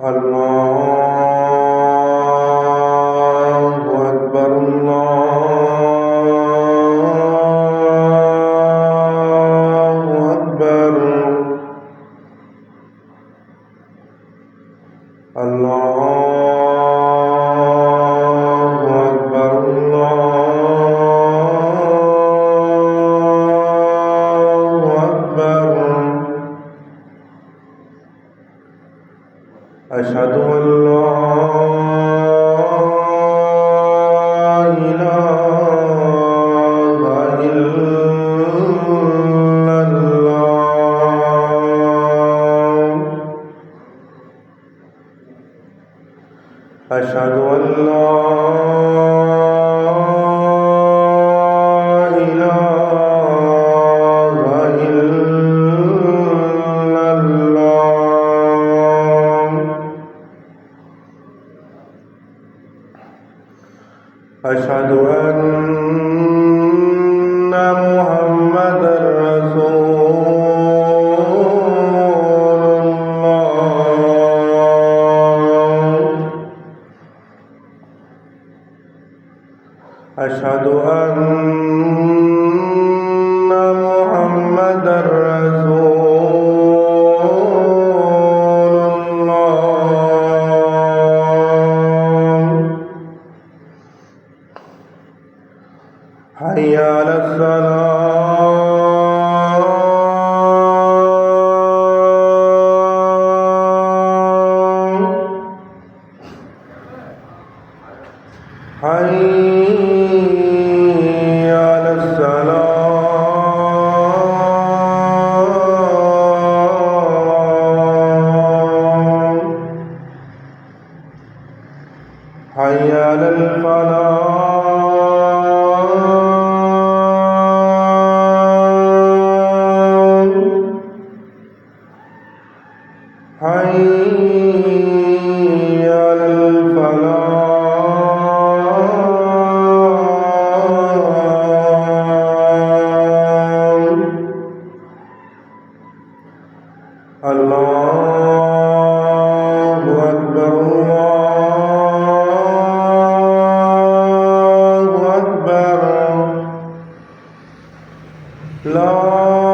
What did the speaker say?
الله أكبر الله أكبر الله أكبر الله أكبر أشهد أن لا إله إلا الله أشهد أن لا إله إلا الله أشهد أن محمدًا رسول الله أشهد أن محمدًا رسول الله حي على الصلاة حي على الصلاة حي على الفلاح حي على الفلاح الله أكبر الله أكبر لا